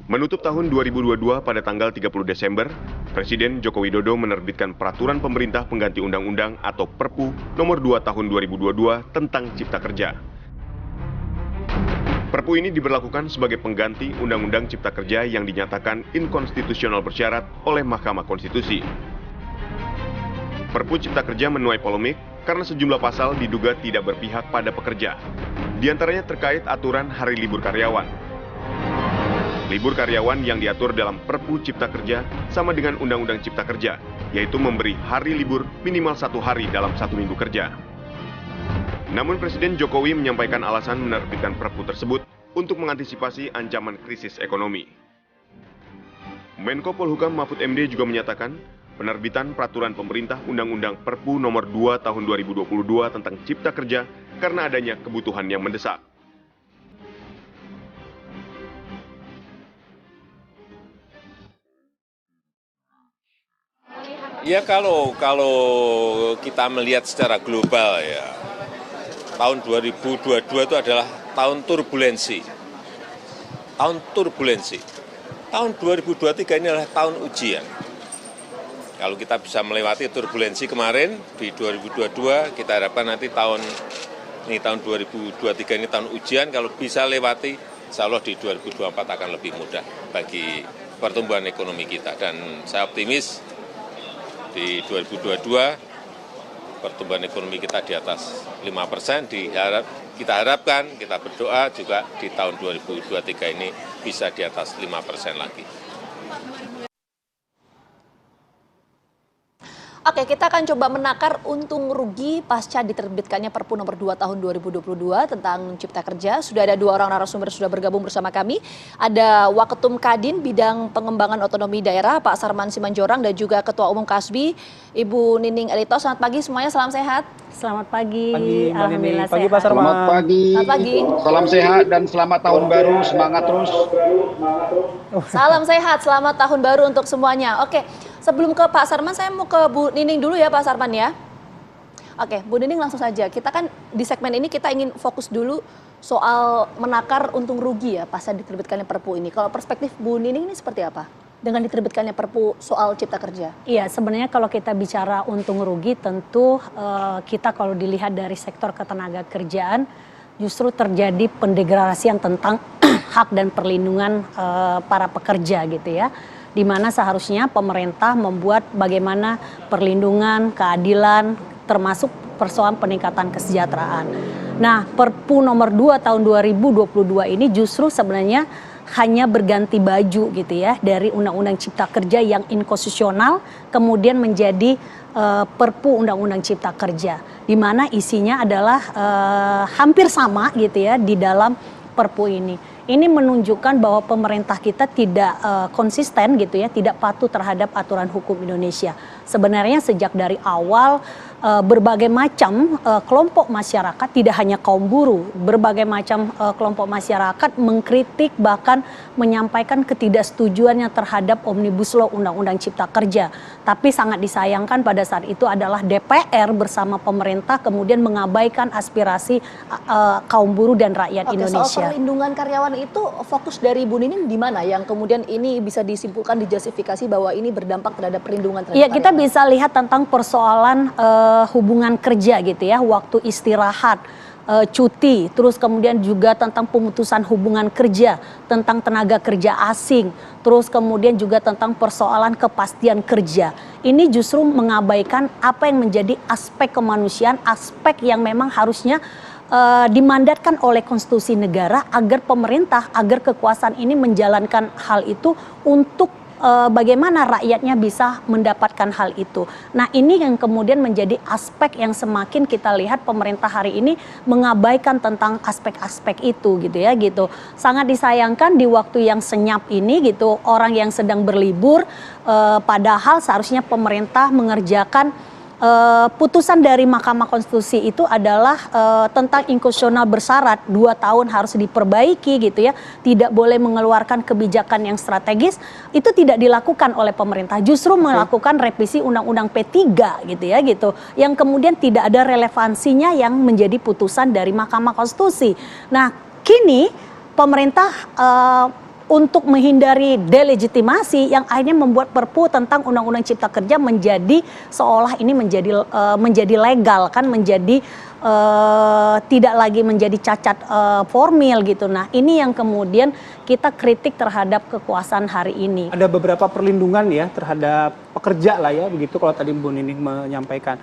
Menutup tahun 2022 pada tanggal 30 Desember, Presiden Joko Widodo menerbitkan Peraturan Pemerintah Pengganti Undang-Undang atau Perpu Nomor 2 Tahun 2022 tentang Cipta Kerja. Perpu ini diberlakukan sebagai pengganti Undang-Undang Cipta Kerja yang dinyatakan inkonstitusional bersyarat oleh Mahkamah Konstitusi. Perpu Cipta Kerja menuai polemik karena sejumlah pasal diduga tidak berpihak pada pekerja. Di antaranya terkait aturan hari libur karyawan. Libur karyawan yang diatur dalam Perpu Cipta Kerja sama dengan Undang-Undang Cipta Kerja, yaitu memberi hari libur minimal 1 hari dalam 1 minggu kerja. Namun Presiden Jokowi menyampaikan alasan menerbitkan Perpu tersebut untuk mengantisipasi ancaman krisis ekonomi. Menko Polhukam Mahfud MD juga menyatakan penerbitan Peraturan Pemerintah Undang-Undang Perpu Nomor 2 Tahun 2022 tentang Cipta Kerja karena adanya kebutuhan yang mendesak. Ya kalau kita melihat secara global ya, tahun 2022 itu adalah tahun turbulensi. Tahun turbulensi. Tahun 2023 ini adalah tahun ujian. Kalau kita bisa melewati turbulensi kemarin di 2022, kita harapkan nanti tahun 2023 ini tahun ujian, kalau bisa lewati, insya Allah di 2024 akan lebih mudah bagi pertumbuhan ekonomi kita. Dan saya optimis di 2022 pertumbuhan ekonomi kita di atas 5%, kita harapkan, kita berdoa juga di tahun 2023 ini bisa di atas 5% lagi. Oke, kita akan coba menakar untung rugi pasca diterbitkannya Perpu Nomor 2 Tahun 2022 tentang Cipta Kerja. Sudah ada 2 orang narasumber sudah bergabung bersama kami. Ada Waketum Kadin Bidang Pengembangan Otonomi Daerah Pak Sarman Simanjorang dan juga Ketua Umum Kasbi Ibu Nining Elitos. Selamat pagi semuanya, salam sehat. Selamat pagi. Alhamdulillah pagi sehat. Pak Sarman. Selamat pagi. Selamat pagi. Salam sehat dan selamat tahun baru. Semangat terus. Salam sehat, selamat tahun baru untuk semuanya. Oke, sebelum ke Pak Sarman, saya mau ke Bu Nining dulu ya Pak Sarman ya. Oke, Bu Nining langsung saja. Kita kan di segmen ini kita ingin fokus dulu soal menakar untung rugi ya pasca diterbitkannya Perpu ini. Kalau perspektif Bu Nining ini seperti apa dengan diterbitkannya Perpu soal Cipta Kerja? Iya, sebenarnya kalau kita bicara untung rugi tentu kita kalau dilihat dari sektor ketenaga kerjaan justru terjadi pendegradasian tentang hak dan perlindungan para pekerja gitu ya. Di mana seharusnya pemerintah membuat bagaimana perlindungan, keadilan, termasuk persoalan peningkatan kesejahteraan. Nah, Perpu Nomor 2 Tahun 2022 ini justru sebenarnya hanya berganti baju gitu ya dari Undang-Undang Cipta Kerja yang inkonstitusional kemudian menjadi Perpu Undang-Undang Cipta Kerja, di mana isinya adalah hampir sama gitu ya di dalam Perpu ini. Ini menunjukkan bahwa pemerintah kita tidak konsisten gitu ya, tidak patuh terhadap aturan hukum Indonesia. Sebenarnya sejak dari awal berbagai macam kelompok masyarakat, tidak hanya kaum buruh, berbagai macam kelompok masyarakat mengkritik bahkan menyampaikan ketidaksetujuannya terhadap Omnibus Law Undang-Undang Cipta Kerja. Tapi sangat disayangkan pada saat itu adalah DPR bersama pemerintah kemudian mengabaikan aspirasi kaum buruh dan rakyat Indonesia. Soal perlindungan karyawan itu fokus dari Bu Nining di mana yang kemudian ini bisa disimpulkan dijustifikasi bahwa ini berdampak terhadap perlindungan terhadap ya, kita karyawan? bisa lihat tentang persoalan hubungan kerja gitu ya, waktu istirahat, cuti, terus kemudian juga tentang pemutusan hubungan kerja, tentang tenaga kerja asing, terus kemudian juga tentang persoalan kepastian kerja. Ini justru mengabaikan apa yang menjadi aspek kemanusiaan, aspek yang memang harusnya dimandatkan oleh konstitusi negara agar pemerintah, agar kekuasaan ini menjalankan hal itu untuk bagaimana rakyatnya bisa mendapatkan hal itu. Nah, ini yang kemudian menjadi aspek yang semakin kita lihat pemerintah hari ini mengabaikan tentang aspek-aspek itu gitu ya gitu. Sangat disayangkan di waktu yang senyap ini gitu, orang yang sedang berlibur padahal seharusnya pemerintah mengerjakan putusan dari Mahkamah Konstitusi itu adalah tentang inkonstitusional bersyarat 2 tahun harus diperbaiki gitu ya, tidak boleh mengeluarkan kebijakan yang strategis, itu tidak dilakukan oleh pemerintah, justru melakukan revisi Undang-Undang P3 gitu ya gitu, yang kemudian tidak ada relevansinya yang menjadi putusan dari Mahkamah Konstitusi. Nah, kini pemerintah untuk menghindari delegitimasi yang akhirnya membuat Perpu tentang Undang-Undang Cipta Kerja menjadi seolah ini menjadi legal kan, menjadi tidak lagi menjadi cacat formil gitu. Nah, ini yang kemudian kita kritik terhadap kekuasaan hari ini. Ada beberapa perlindungan ya terhadap pekerja lah ya, begitu kalau tadi Bu Nining menyampaikan.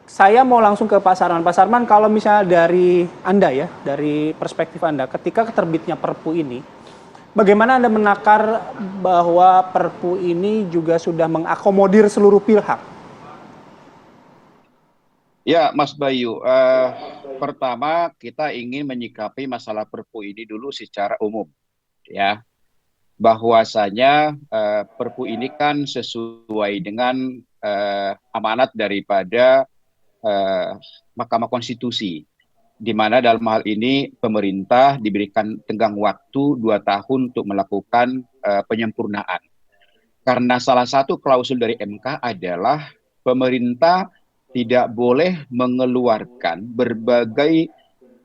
Saya mau langsung ke Pak Sarman. Pak Sarman, kalau misalnya dari Anda ya, dari perspektif Anda, ketika terbitnya Perpu ini, bagaimana Anda menakar bahwa Perpu ini juga sudah mengakomodir seluruh pihak? Ya, Mas Bayu, pertama kita ingin menyikapi masalah Perpu ini dulu secara umum, ya. Bahwasanya Perpu ini kan sesuai dengan amanat daripada Mahkamah Konstitusi, di mana dalam hal ini pemerintah diberikan tenggang waktu 2 tahun untuk melakukan penyempurnaan. Karena salah satu klausul dari MK adalah pemerintah tidak boleh mengeluarkan berbagai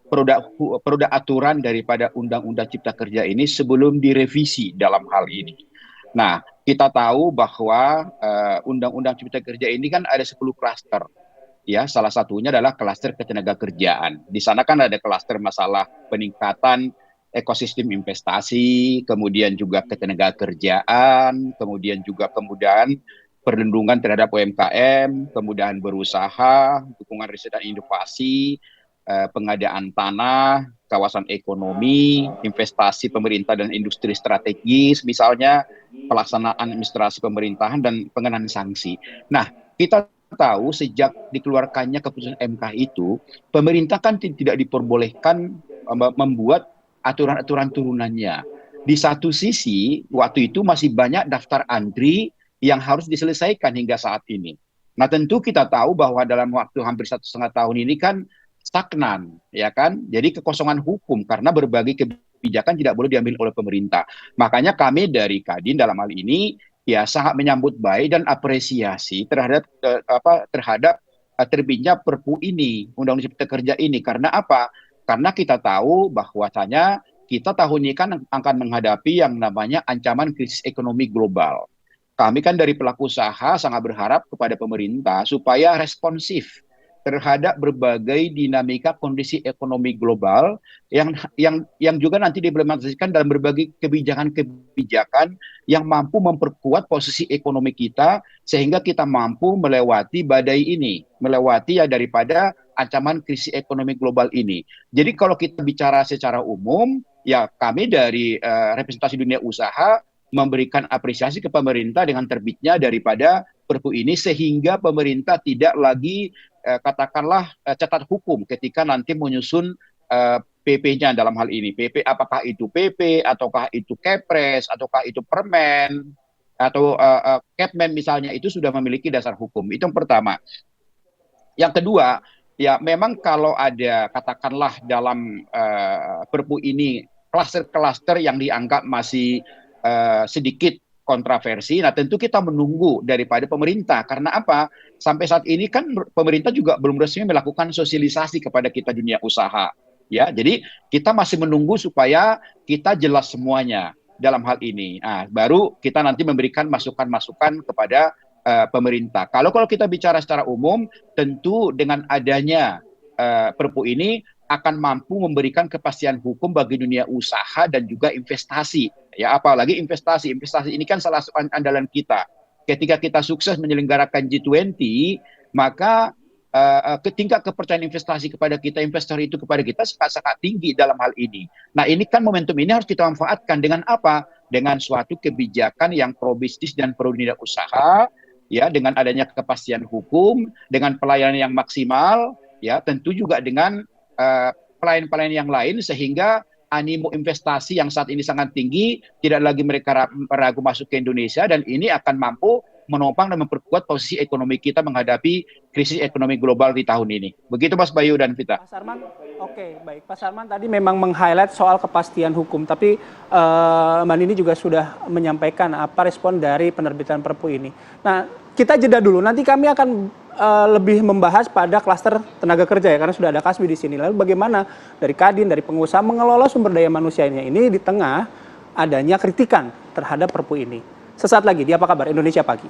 produk aturan daripada Undang-Undang Cipta Kerja ini sebelum direvisi dalam hal ini. Nah, kita tahu bahwa Undang-Undang Cipta Kerja ini kan ada 10 klaster. Ya, salah satunya adalah klaster ketenagakerjaan. Di sana kan ada klaster masalah peningkatan ekosistem investasi, kemudian juga ketenagakerjaan, kemudian juga kemudahan perlindungan terhadap UMKM, kemudahan berusaha, dukungan riset dan inovasi, pengadaan tanah, kawasan ekonomi, investasi pemerintah dan industri strategis, misalnya pelaksanaan administrasi pemerintahan dan pengenaan sanksi. Nah, kita tahu sejak dikeluarkannya keputusan MK itu, pemerintah kan tidak diperbolehkan membuat aturan-aturan turunannya. Di satu sisi, waktu itu masih banyak daftar antri yang harus diselesaikan hingga saat ini. Nah, tentu kita tahu bahwa dalam waktu hampir 1,5 tahun ini kan stagnan, ya kan? Jadi kekosongan hukum karena berbagai kebijakan tidak boleh diambil oleh pemerintah. Makanya kami dari Kadin dalam hal ini ya sangat menyambut baik dan apresiasi terhadap terbitnya Perpu ini, Undang-Undang Cipta Kerja ini. Karena apa? Karena kita tahu bahwasanya kita tahun ini kan akan menghadapi yang namanya ancaman krisis ekonomi global. Kami kan dari pelaku usaha sangat berharap kepada pemerintah supaya responsif terhadap berbagai dinamika kondisi ekonomi global yang juga nanti diimplementasikan dalam berbagai kebijakan-kebijakan yang mampu memperkuat posisi ekonomi kita sehingga kita mampu melewati badai ini, melewati ya daripada ancaman krisis ekonomi global ini. Jadi kalau kita bicara secara umum, ya kami dari representasi dunia usaha memberikan apresiasi ke pemerintah dengan terbitnya daripada Perpu ini sehingga pemerintah tidak lagi katakanlah catat hukum ketika nanti menyusun PP-nya dalam hal ini. PP apakah itu PP ataukah itu Kepres ataukah itu Permen atau Kepmen misalnya, itu sudah memiliki dasar hukum. Itu yang pertama. Yang kedua, ya memang kalau ada katakanlah dalam Perpu ini klaster-klaster yang dianggap masih sedikit kontroversi. Nah, tentu kita menunggu daripada pemerintah. Karena apa? Sampai saat ini kan pemerintah juga belum resmi melakukan sosialisasi kepada kita dunia usaha. Ya, jadi kita masih menunggu supaya kita jelas semuanya dalam hal ini. Nah, baru kita nanti memberikan masukan-masukan kepada pemerintah. Kalau kita bicara secara umum, tentu dengan adanya Perpu ini akan mampu memberikan kepastian hukum bagi dunia usaha dan juga investasi. Ya, apalagi investasi. Investasi ini kan salah satu andalan kita. Ketika kita sukses menyelenggarakan G20, maka tingkat kepercayaan investasi kepada kita, investor itu kepada kita sangat tinggi dalam hal ini. Nah, ini kan momentum ini harus kita manfaatkan dengan apa? Dengan suatu kebijakan yang pro bisnis dan pro dunia usaha, ya, dengan adanya kepastian hukum, dengan pelayanan yang maksimal, ya, tentu juga dengan pelayan-pelayan yang lain sehingga animo investasi yang saat ini sangat tinggi tidak lagi mereka ragu masuk ke Indonesia, dan ini akan mampu menopang dan memperkuat posisi ekonomi kita menghadapi krisis ekonomi global di tahun ini. Begitu Mas Bayu dan Vita. Pak Sarman, oke, baik. Pak Sarman tadi memang meng-highlight soal kepastian hukum, tapi Mbak Nini juga sudah menyampaikan apa respon dari penerbitan Perpu ini. Nah, kita jeda dulu. Nanti kami akan lebih membahas pada klaster tenaga kerja ya, karena sudah ada Kasbi di sini. Lalu bagaimana dari Kadin, dari pengusaha mengelola sumber daya manusianya ini di tengah adanya kritikan terhadap Perpu ini. Sesaat lagi di Apa Kabar Indonesia Pagi.